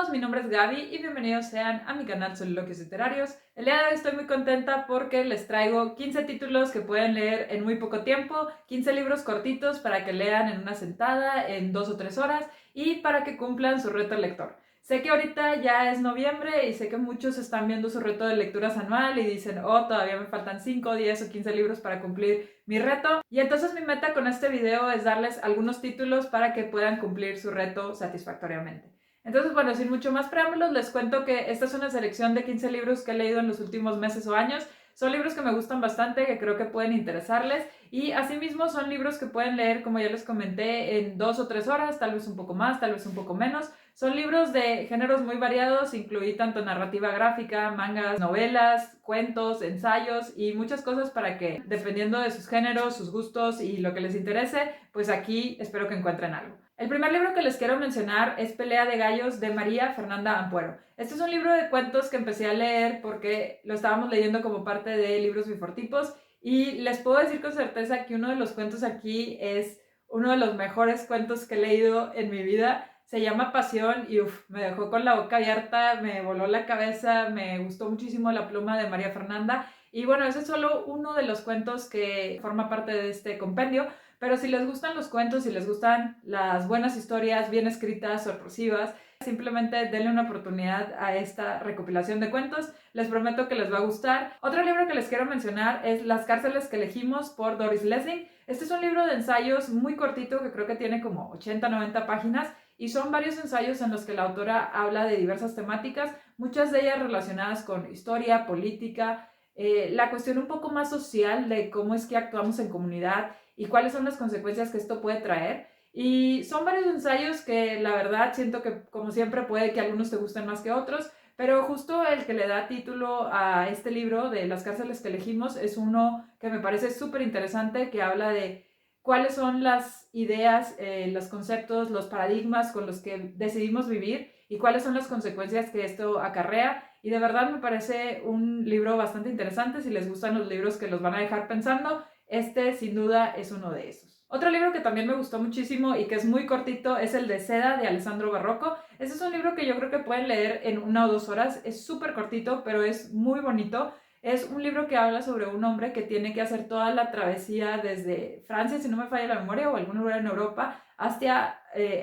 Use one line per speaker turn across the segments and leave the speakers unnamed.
todos, mi nombre es Gaby y bienvenidos sean a mi canal Soliloquios Literarios. El día de hoy estoy muy contenta porque les traigo 15 títulos que pueden leer en muy poco tiempo, 15 libros cortitos para que lean en una sentada, en 2 o 3 horas y para que cumplan su reto lector. Sé que ahorita ya es noviembre y sé que muchos están viendo su reto de lecturas anual y dicen, oh, todavía me faltan 5, 10 o 15 libros para cumplir mi reto. Y entonces mi meta con este video es darles algunos títulos para que puedan cumplir su reto satisfactoriamente. Entonces, bueno, sin mucho más preámbulos, les cuento que esta es una selección de 15 libros que he leído en los últimos meses o años. Son libros que me gustan bastante, que creo que pueden interesarles y asimismo son libros que pueden leer, como ya les comenté, en 2 o 3 horas, tal vez un poco más, tal vez un poco menos. Son libros de géneros muy variados, incluí tanto narrativa gráfica, mangas, novelas, cuentos, ensayos y muchas cosas para que, dependiendo de sus géneros, sus gustos y lo que les interese, pues aquí espero que encuentren algo. El primer libro que les quiero mencionar es Pelea de Gallos de María Fernanda Ampuero. Este es un libro de cuentos que empecé a leer porque lo estábamos leyendo como parte de libros bifortipos y les puedo decir con certeza que uno de los cuentos aquí es uno de los mejores cuentos que he leído en mi vida. Se llama Pasión y me dejó con la boca abierta, me voló la cabeza, me gustó muchísimo la pluma de María Fernanda. Y bueno, ese es solo uno de los cuentos que forma parte de este compendio. Pero si les gustan los cuentos, si les gustan las buenas historias, bien escritas, sorpresivas, simplemente denle una oportunidad a esta recopilación de cuentos. Les prometo que les va a gustar. Otro libro que les quiero mencionar es Las cárceles que elegimos por Doris Lessing. Este es un libro de ensayos muy cortito que creo que tiene como 80-90 páginas y son varios ensayos en los que la autora habla de diversas temáticas, muchas de ellas relacionadas con historia, política, la cuestión un poco más social de cómo es que actuamos en comunidad y cuáles son las consecuencias que esto puede traer. Y son varios ensayos que la verdad siento que, como siempre, puede que algunos te gusten más que otros, pero justo el que le da título a este libro de Las cárceles que elegimos es uno que me parece súper interesante, que habla de cuáles son las ideas, los conceptos, los paradigmas con los que decidimos vivir y cuáles son las consecuencias que esto acarrea. Y de verdad me parece un libro bastante interesante. Si les gustan los libros que los van a dejar pensando, este sin duda es uno de esos. Otro libro que también me gustó muchísimo y que es muy cortito es el de Seda de Alessandro Barroco. Este es un libro que yo creo que pueden leer en 1 o 2 horas. Es súper cortito, pero es muy bonito. Es un libro que habla sobre un hombre que tiene que hacer toda la travesía desde Francia, si no me falla la memoria, o algún lugar en Europa, hacia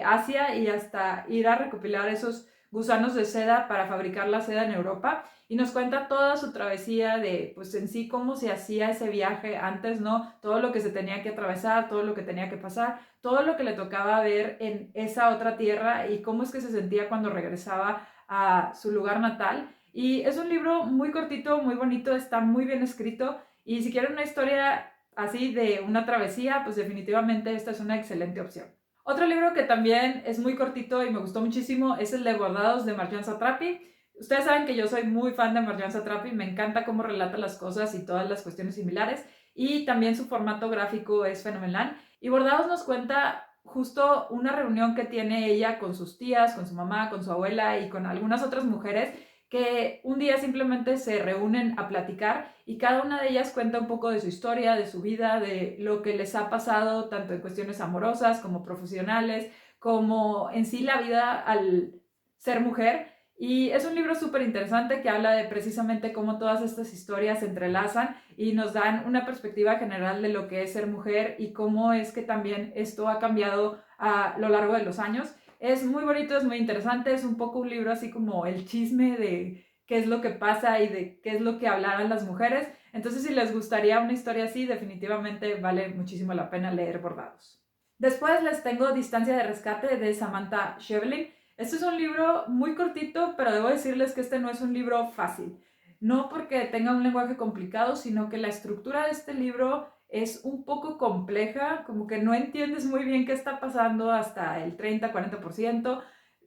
Asia y hasta ir a recopilar esos gusanos de seda para fabricar la seda en Europa. Y nos cuenta toda su travesía de, pues en sí, cómo se hacía ese viaje antes, ¿no? Todo lo que se tenía que atravesar, todo lo que tenía que pasar, todo lo que le tocaba ver en esa otra tierra y cómo es que se sentía cuando regresaba a su lugar natal. Y es un libro muy cortito, muy bonito, está muy bien escrito y si quieren una historia así de una travesía, pues definitivamente esta es una excelente opción. Otro libro que también es muy cortito y me gustó muchísimo es el de Bordados de Marjane Satrapi. Ustedes saben que yo soy muy fan de Marjane Satrapi, me encanta cómo relata las cosas y todas las cuestiones similares y también su formato gráfico es fenomenal. Y Bordados nos cuenta justo una reunión que tiene ella con sus tías, con su mamá, con su abuela y con algunas otras mujeres que un día simplemente se reúnen a platicar y cada una de ellas cuenta un poco de su historia, de su vida, de lo que les ha pasado tanto en cuestiones amorosas como profesionales, como en sí la vida al ser mujer. Y es un libro súper interesante que habla de precisamente cómo todas estas historias se entrelazan y nos dan una perspectiva general de lo que es ser mujer y cómo es que también esto ha cambiado a lo largo de los años. Es muy bonito, es muy interesante, es un poco un libro así como el chisme de qué es lo que pasa y de qué es lo que hablaban las mujeres. Entonces, si les gustaría una historia así, definitivamente vale muchísimo la pena leer Bordados. Después les tengo Distancia de Rescate de Samantha Schweblin. Este es un libro muy cortito, pero debo decirles que este no es un libro fácil. No porque tenga un lenguaje complicado, sino que la estructura de este libro es un poco compleja, como que no entiendes muy bien qué está pasando hasta el 30-40%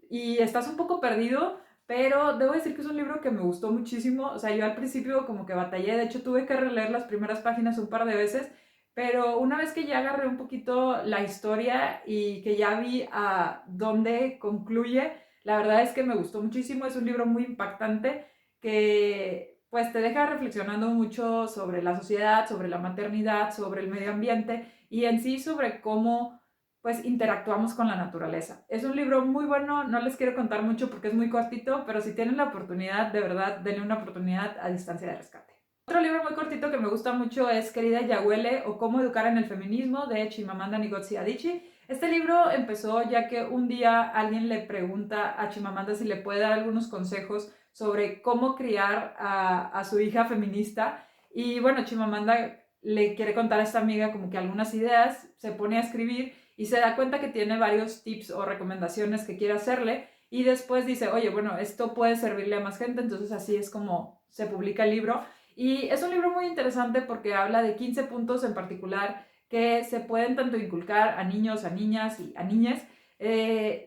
y estás un poco perdido, pero debo decir que es un libro que me gustó muchísimo. O sea, yo al principio como que batallé, de hecho tuve que releer las primeras páginas un par de veces, pero una vez que ya agarré un poquito la historia y que ya vi a dónde concluye, la verdad es que me gustó muchísimo. Es un libro muy impactante que pues te deja reflexionando mucho sobre la sociedad, sobre la maternidad, sobre el medio ambiente y en sí sobre cómo pues interactuamos con la naturaleza. Es un libro muy bueno, no les quiero contar mucho porque es muy cortito, pero si tienen la oportunidad, de verdad, denle una oportunidad a Distancia de Rescate. Otro libro muy cortito que me gusta mucho es Querida Yahuele o Cómo educar en el feminismo de Chimamanda Ngozi Adichie. Este libro empezó ya que un día alguien le pregunta a Chimamanda si le puede dar algunos consejos sobre cómo criar a su hija feminista. Y bueno, Chimamanda le quiere contar a esta amiga como que algunas ideas, se pone a escribir y se da cuenta que tiene varios tips o recomendaciones que quiere hacerle y después dice, oye, bueno, esto puede servirle a más gente, entonces así es como se publica el libro. Y es un libro muy interesante porque habla de 15 puntos en particular que se pueden tanto inculcar a niños, a niñas y a niñas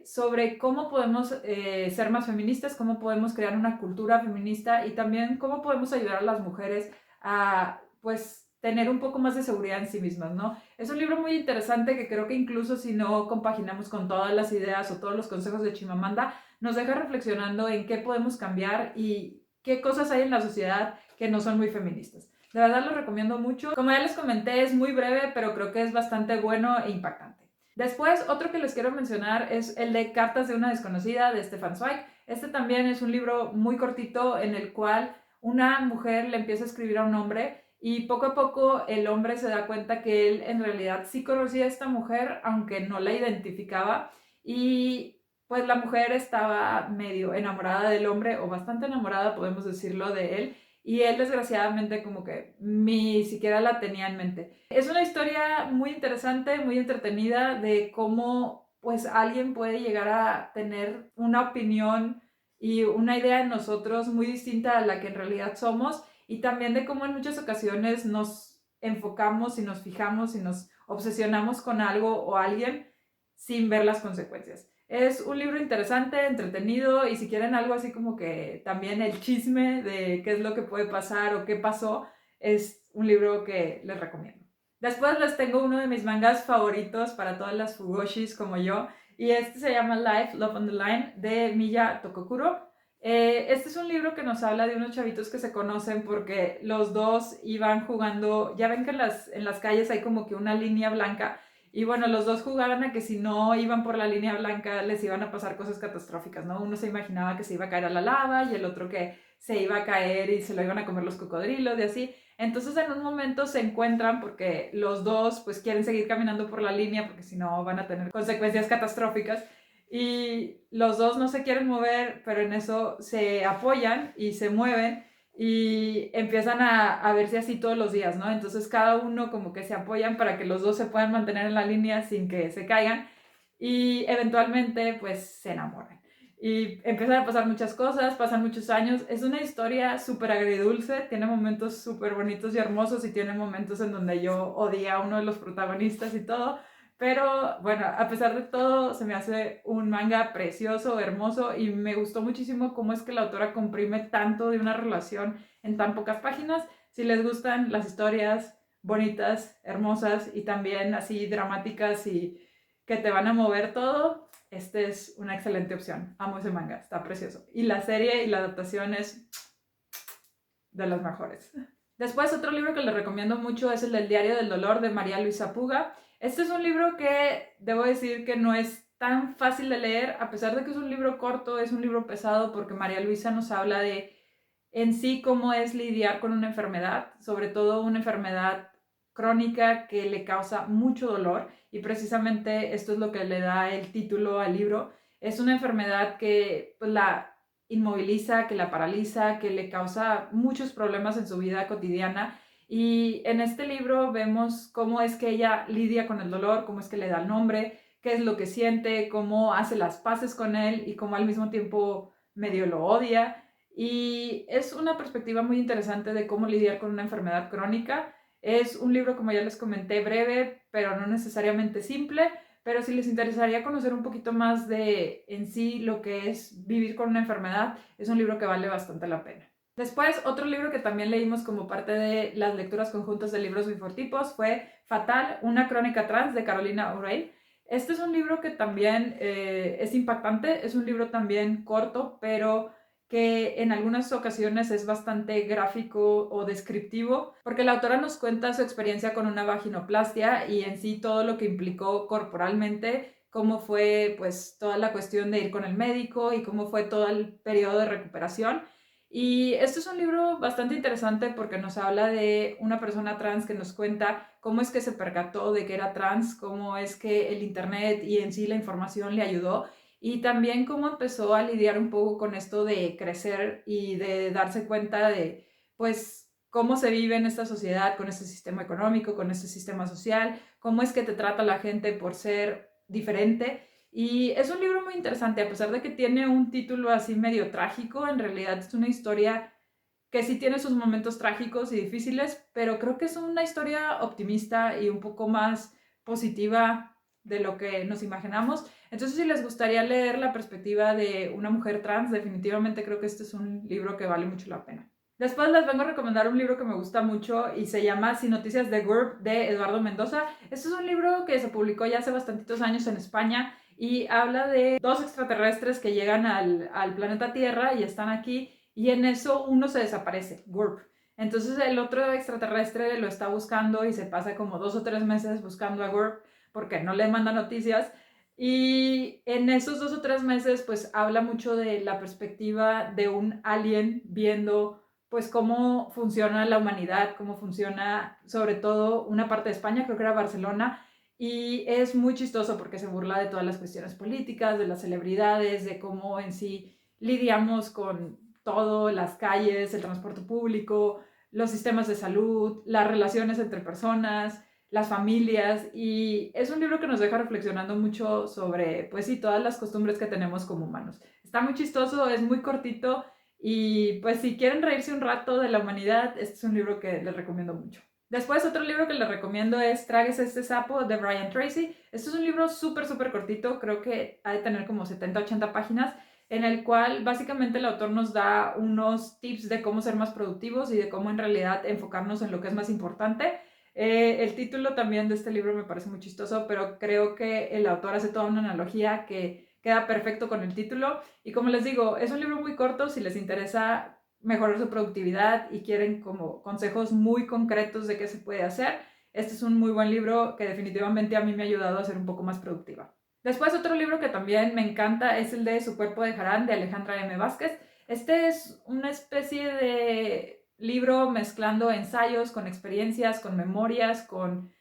sobre cómo podemos ser más feministas, cómo podemos crear una cultura feminista y también cómo podemos ayudar a las mujeres a, pues, tener un poco más de seguridad en sí mismas, ¿no? Es un libro muy interesante que creo que incluso si no compaginamos con todas las ideas o todos los consejos de Chimamanda, nos deja reflexionando en qué podemos cambiar y qué cosas hay en la sociedad que no son muy feministas. De verdad lo recomiendo mucho. Como ya les comenté, es muy breve, pero creo que es bastante bueno e impactante. Después, otro que les quiero mencionar es el de Cartas de una desconocida de Stefan Zweig. Este también es un libro muy cortito en el cual una mujer le empieza a escribir a un hombre y poco a poco el hombre se da cuenta que él en realidad sí conocía a esta mujer, aunque no la identificaba. Y pues la mujer estaba medio enamorada del hombre, o bastante enamorada, podemos decirlo, de él. Y él desgraciadamente como que ni siquiera la tenía en mente. Es una historia muy interesante, muy entretenida de cómo pues alguien puede llegar a tener una opinión y una idea de nosotros muy distinta a la que en realidad somos y también de cómo en muchas ocasiones nos enfocamos y nos fijamos y nos obsesionamos con algo o alguien sin ver las consecuencias. Es un libro interesante, entretenido y si quieren algo así como que también el chisme de qué es lo que puede pasar o qué pasó, es un libro que les recomiendo. Después les tengo uno de mis mangas favoritos para todas las fugoshis como yo y este se llama Life, Love on the Line de Miya Tokokuro. Este es un libro que nos habla de unos chavitos que se conocen porque los dos iban jugando, ya ven que en las calles hay como que una línea blanca y bueno, los dos jugaban a que si no iban por la línea blanca les iban a pasar cosas catastróficas, ¿no? Uno se imaginaba que se iba a caer a la lava y el otro que se iba a caer y se lo iban a comer los cocodrilos y así. Entonces en un momento se encuentran porque los dos pues quieren seguir caminando por la línea porque si no van a tener consecuencias catastróficas y los dos no se quieren mover, pero en eso se apoyan y se mueven y empiezan a verse así todos los días, ¿no? Entonces cada uno como que se apoyan para que los dos se puedan mantener en la línea sin que se caigan y eventualmente pues se enamoran. Y empiezan a pasar muchas cosas, pasan muchos años. Es una historia súper agridulce, tiene momentos súper bonitos y hermosos y tiene momentos en donde yo odié a uno de los protagonistas y todo. Pero bueno, a pesar de todo, se me hace un manga precioso, hermoso y me gustó muchísimo cómo es que la autora comprime tanto de una relación en tan pocas páginas. Si les gustan las historias bonitas, hermosas y también así dramáticas y que te van a mover todo, este es una excelente opción. Amo ese manga, está precioso. Y la serie y la adaptación es de las mejores. Después, otro libro que les recomiendo mucho es el del Diario del Dolor de María Luisa Puga. Este es un libro que debo decir que no es tan fácil de leer, a pesar de que es un libro corto, es un libro pesado porque María Luisa nos habla de en sí cómo es lidiar con una enfermedad, sobre todo una enfermedad crónica que le causa mucho dolor y precisamente esto es lo que le da el título al libro. Es una enfermedad que pues, la inmoviliza, que la paraliza, que le causa muchos problemas en su vida cotidiana y en este libro vemos cómo es que ella lidia con el dolor, cómo es que le da el nombre, qué es lo que siente, cómo hace las paces con él y cómo al mismo tiempo medio lo odia. Y es una perspectiva muy interesante de cómo lidiar con una enfermedad crónica. Es un libro, como ya les comenté, breve, pero no necesariamente simple, pero si les interesaría conocer un poquito más de en sí lo que es vivir con una enfermedad, es un libro que vale bastante la pena. Después, otro libro que también leímos como parte de las lecturas conjuntas de libros bifortipos fue Fatal, una crónica trans de Carolina O'Reilly. Este es un libro que también es impactante, es un libro también corto, pero que en algunas ocasiones es bastante gráfico o descriptivo, porque la autora nos cuenta su experiencia con una vaginoplastia y en sí todo lo que implicó corporalmente, cómo fue pues toda la cuestión de ir con el médico y cómo fue todo el periodo de recuperación. Y este es un libro bastante interesante porque nos habla de una persona trans que nos cuenta cómo es que se percató de que era trans, cómo es que el internet y en sí la información le ayudó y también cómo empezó a lidiar un poco con esto de crecer y de darse cuenta de, pues, cómo se vive en esta sociedad, con este sistema económico, con este sistema social, cómo es que te trata la gente por ser diferente. Y es un libro muy interesante, a pesar de que tiene un título así medio trágico, en realidad es una historia que sí tiene sus momentos trágicos y difíciles, pero creo que es una historia optimista y un poco más positiva de lo que nos imaginamos. Entonces, si les gustaría leer la perspectiva de una mujer trans, definitivamente creo que este es un libro que vale mucho la pena. Después les vengo a recomendar un libro que me gusta mucho y se llama Sin Noticias de GURB de Eduardo Mendoza. Este es un libro que se publicó ya hace bastantitos años en España y habla de dos extraterrestres que llegan al planeta Tierra y están aquí y en eso uno se desaparece, GURB. Entonces el otro extraterrestre lo está buscando y se pasa como 2 o 3 meses buscando a GURB porque no le manda noticias. Y en esos 2 o 3 meses pues habla mucho de la perspectiva de un alien viendo pues cómo funciona la humanidad, cómo funciona sobre todo una parte de España, creo que era Barcelona, y es muy chistoso porque se burla de todas las cuestiones políticas, de las celebridades, de cómo en sí lidiamos con todo, las calles, el transporte público, los sistemas de salud, las relaciones entre personas, las familias, y es un libro que nos deja reflexionando mucho sobre, pues sí, todas las costumbres que tenemos como humanos. Está muy chistoso, es muy cortito y pues si quieren reírse un rato de la humanidad, este es un libro que les recomiendo mucho. Después otro libro que les recomiendo es Tráguese este sapo de Brian Tracy. Este es un libro súper cortito, creo que ha de tener como 70-80 páginas, en el cual básicamente el autor nos da unos tips de cómo ser más productivos y de cómo en realidad enfocarnos en lo que es más importante. El título también de este libro me parece muy chistoso, pero creo que el autor hace toda una analogía que queda perfecto con el título. Y como les digo, es un libro muy corto si les interesa mejorar su productividad y quieren como consejos muy concretos de qué se puede hacer. Este es un muy buen libro que definitivamente a mí me ha ayudado a ser un poco más productiva. Después otro libro que también me encanta es el de Su cuerpo de Harán de Alejandra M. Vázquez. Este es una especie de libro mezclando ensayos con experiencias, con memorias, con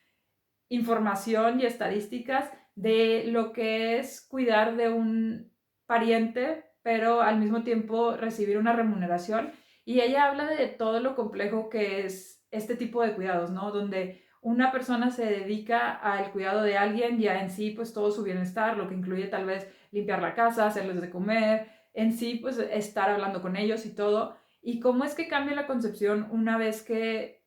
información y estadísticas de lo que es cuidar de un pariente, pero al mismo tiempo recibir una remuneración. Y ella habla de todo lo complejo que es este tipo de cuidados, ¿no? Donde una persona se dedica al cuidado de alguien y a en sí pues todo su bienestar, lo que incluye tal vez limpiar la casa, hacerles de comer, en sí pues estar hablando con ellos y todo. Y cómo es que cambia la concepción una vez que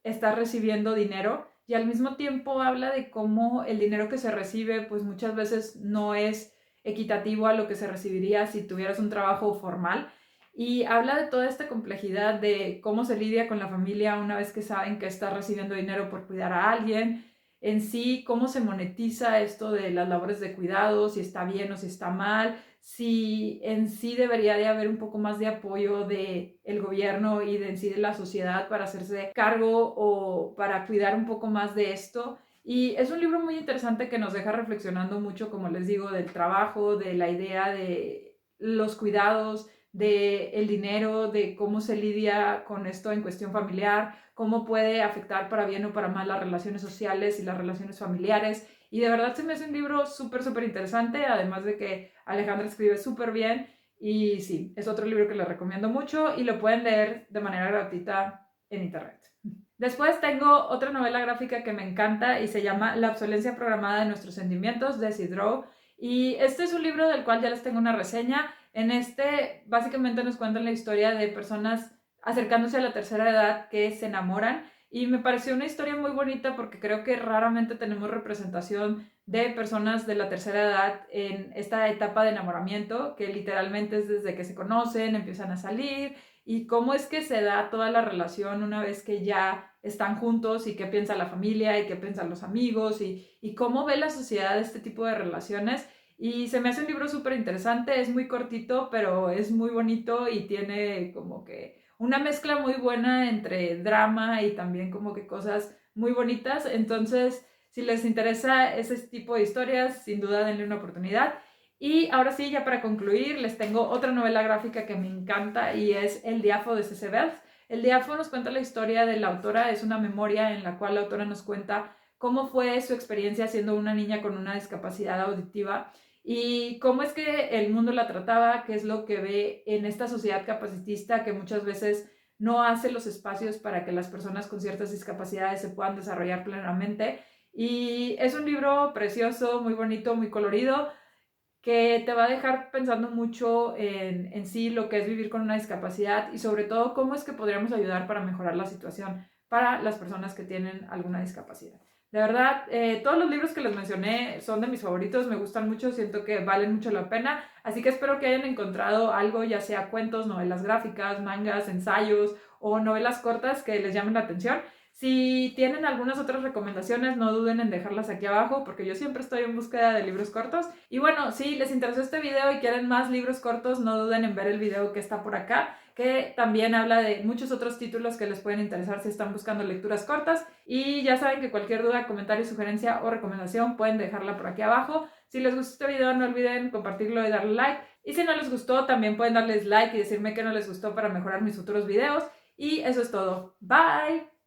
estás recibiendo dinero y al mismo tiempo habla de cómo el dinero que se recibe pues muchas veces no es equitativo a lo que se recibiría si tuvieras un trabajo formal y habla de toda esta complejidad de cómo se lidia con la familia una vez que saben que estás recibiendo dinero por cuidar a alguien, en sí cómo se monetiza esto de las labores de cuidado, si está bien o si está mal, si en sí debería de haber un poco más de apoyo del gobierno y de en sí de la sociedad para hacerse cargo o para cuidar un poco más de esto. Y es un libro muy interesante que nos deja reflexionando mucho, como les digo, del trabajo, de la idea de los cuidados, de el dinero, de cómo se lidia con esto en cuestión familiar, cómo puede afectar para bien o para mal las relaciones sociales y las relaciones familiares. Y de verdad se me hace un libro súper interesante, además de que Alejandra escribe súper bien. Y sí, es otro libro que les recomiendo mucho y lo pueden leer de manera gratuita en internet. Después tengo otra novela gráfica que me encanta y se llama La obsolencia programada de nuestros sentimientos de Sidrow. Y este es un libro del cual ya les tengo una reseña. En este básicamente nos cuentan la historia de personas acercándose a la tercera edad que se enamoran y me pareció una historia muy bonita porque creo que raramente tenemos representación de personas de la tercera edad en esta etapa de enamoramiento, que literalmente es desde que se conocen, empiezan a salir, y cómo es que se da toda la relación una vez que ya están juntos y qué piensa la familia y qué piensan los amigos y cómo ve la sociedad este tipo de relaciones. y se me hace un libro súper interesante, es muy cortito, pero es muy bonito y tiene como que una mezcla muy buena entre drama y también como que cosas muy bonitas. Entonces, si les interesa ese tipo de historias, sin duda denle una oportunidad. Y ahora sí, ya para concluir, les tengo otra novela gráfica que me encanta y es El Diafo de C.C. Wells. El Diafo nos cuenta la historia de la autora, es una memoria en la cual la autora nos cuenta cómo fue su experiencia siendo una niña con una discapacidad auditiva y cómo es que el mundo la trataba, qué es lo que ve en esta sociedad capacitista que muchas veces no hace los espacios para que las personas con ciertas discapacidades se puedan desarrollar plenamente. Y es un libro precioso, muy bonito, muy colorido, que te va a dejar pensando mucho en sí lo que es vivir con una discapacidad y sobre todo cómo es que podríamos ayudar para mejorar la situación para las personas que tienen alguna discapacidad. De verdad, todos los libros que les mencioné son de mis favoritos, me gustan mucho, siento que valen mucho la pena, así que espero que hayan encontrado algo, ya sea cuentos, novelas gráficas, mangas, ensayos o novelas cortas que les llamen la atención. Si tienen algunas otras recomendaciones, no duden en dejarlas aquí abajo porque yo siempre estoy en búsqueda de libros cortos. Y bueno, si les interesó este video y quieren más libros cortos, no duden en ver el video que está por acá, que también habla de muchos otros títulos que les pueden interesar si están buscando lecturas cortas. Y ya saben que cualquier duda, comentario, sugerencia o recomendación pueden dejarla por aquí abajo. Si les gustó este video, no olviden compartirlo y darle like. Y si no les gustó, también pueden darles like y decirme que no les gustó para mejorar mis futuros videos. Y eso es todo. Bye.